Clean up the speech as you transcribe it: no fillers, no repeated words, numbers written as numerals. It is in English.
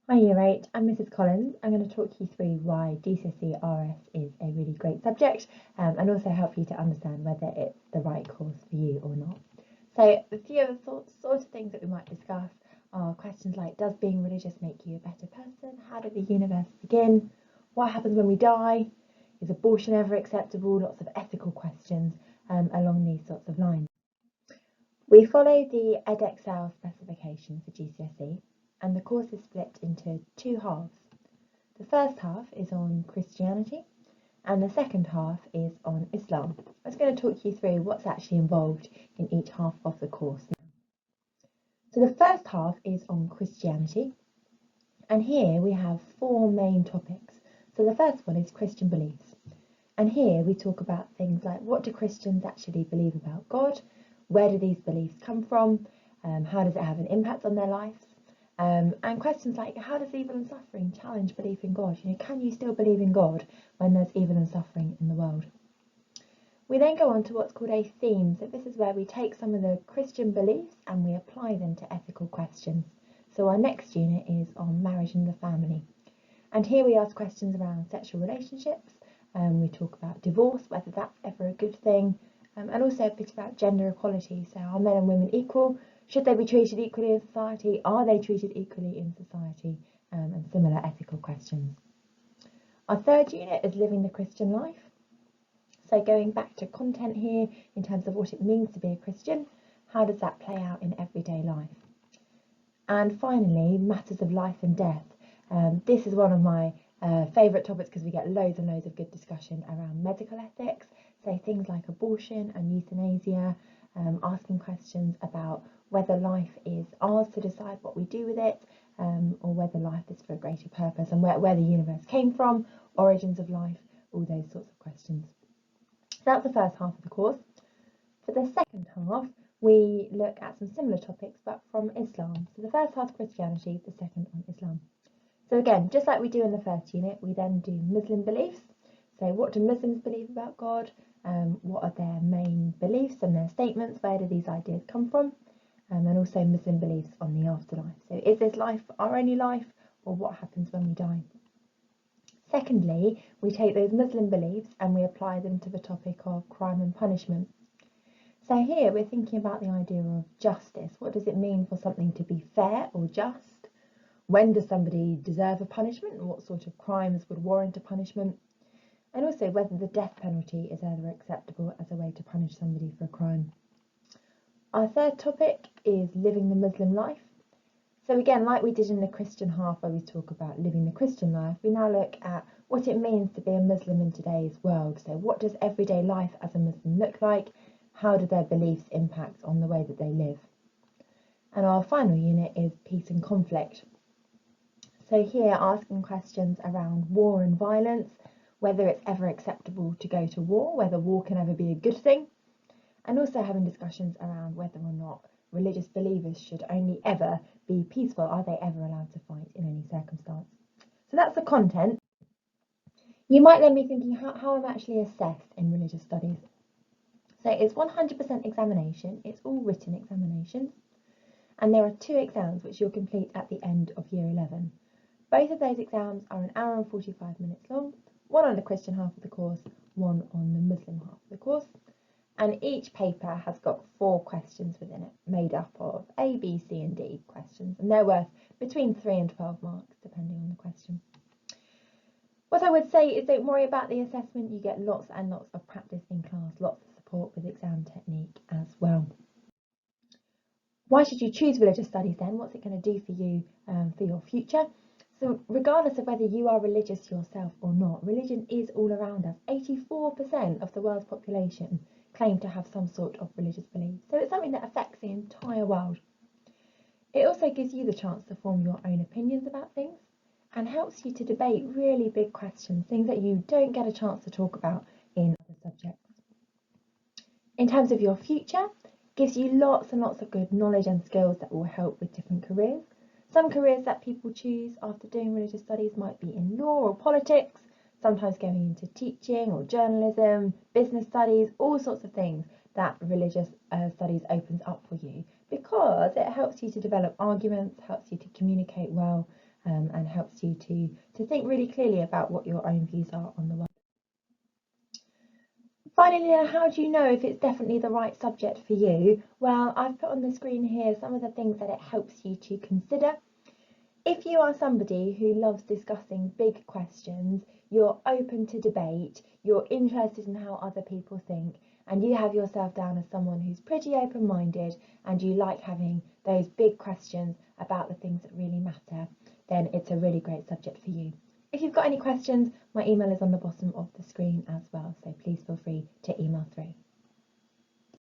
Hi Year 8, I'm Mrs Collins. I'm going to talk you through why GCSE RS is a really great subject and also help you to understand whether it's the right course for you or not. So a few of the sort of things that we might discuss are questions like, does being religious make you a better person? How did the universe begin? What happens when we die? Is abortion ever acceptable? Lots of ethical questions along these sorts of lines. We follow the Edexcel specification for GCSE, and the course is split into two halves. The first half is on Christianity, and the second half is on Islam. I was going to talk you through what's actually involved in each half of the course now. So the first half is on Christianity, and here we have four main topics. So the first one is Christian beliefs, and here we talk about things like, what do Christians actually believe about God? Where do these beliefs come from? How does it have an impact on their lives? And questions like, how does evil and suffering challenge belief in God? Can you still believe in God when there's evil and suffering in the world? We then go on to what's called a theme. So this is where we take some of the Christian beliefs and we apply them to ethical questions. So our next unit is on marriage and the family. And here we ask questions around sexual relationships. We talk about divorce, whether that's ever a good thing, and also a bit about gender equality. So are men and women equal? Should they be treated equally in society? Are they treated equally in society? And similar ethical questions. Our third unit is living the Christian life. So going back to content here in terms of what it means to be a Christian, how does that play out in everyday life? And finally, matters of life and death. This is one of my favourite topics because we get loads and loads of good discussion around medical ethics. So things like abortion and euthanasia, asking questions about whether life is ours to decide what we do with it, or whether life is for a greater purpose, and where the universe came from, origins of life, all those sorts of questions. So that's the first half of the course. For the second half, we look at some similar topics but from Islam. So the first half Christianity, the second on Islam. So again, just like we do in the first unit, we then do Muslim beliefs. So what do Muslims believe about God? What are their main beliefs and their statements? Where do these ideas come from? And also Muslim beliefs on the afterlife. So is this life our only life, or what happens when we die? Secondly, we take those Muslim beliefs and we apply them to the topic of crime and punishment. So here we're thinking about the idea of justice. What does it mean for something to be fair or just? When does somebody deserve a punishment? What sort of crimes would warrant a punishment? And also whether the death penalty is ever acceptable as a way to punish somebody for a crime. Our third topic is living the Muslim life. So again, like we did in the Christian half where we talk about living the Christian life, we now look at what it means to be a Muslim in today's world. So what does everyday life as a Muslim look like? How do their beliefs impact on the way that they live? And our final unit is peace and conflict. So here asking questions around war and violence, whether it's ever acceptable to go to war, whether war can ever be a good thing, and also having discussions around whether or not religious believers should only ever be peaceful. Are they ever allowed to fight in any circumstance? So that's the content. You might then be thinking, how am I actually assessed in religious studies? So it's 100% examination, it's all written examinations, and there are two exams which you'll complete at the end of year 11. Both of those exams are an hour and 45 minutes long, one on the Christian half of the course, one on the Muslim half of the course, and each paper has got 4 questions within it, made up of A, B, C and D questions, and they're worth between 3 and 12 marks depending on the question. What I would say is don't worry about the assessment, you get lots and lots of practice in class, lots of support with exam technique as well. Why should you choose religious studies then? What's it going to do for you for your future? So regardless of whether you are religious yourself or not, religion is all around us. 84% of the world's population claim to have some sort of religious belief. So it's something that affects the entire world. It also gives you the chance to form your own opinions about things and helps you to debate really big questions, things that you don't get a chance to talk about in other subjects. In terms of your future, gives you lots and lots of good knowledge and skills that will help with different careers. Some careers that people choose after doing religious studies might be in law or politics, sometimes going into teaching or journalism, business studies, all sorts of things that religious studies opens up for you, because it helps you to develop arguments, helps you to communicate well, and helps you to think really clearly about what your own views are on the world. Finally, how do you know if it's definitely the right subject for you? Well, I've put on the screen here some of the things that it helps you to consider. If you are somebody who loves discussing big questions, you're open to debate, you're interested in how other people think, and you have yourself down as someone who's pretty open-minded and you like having those big questions about the things that really matter, then it's a really great subject for you. If you've got any questions, my email is on the bottom of the screen as well, so please feel free to email through.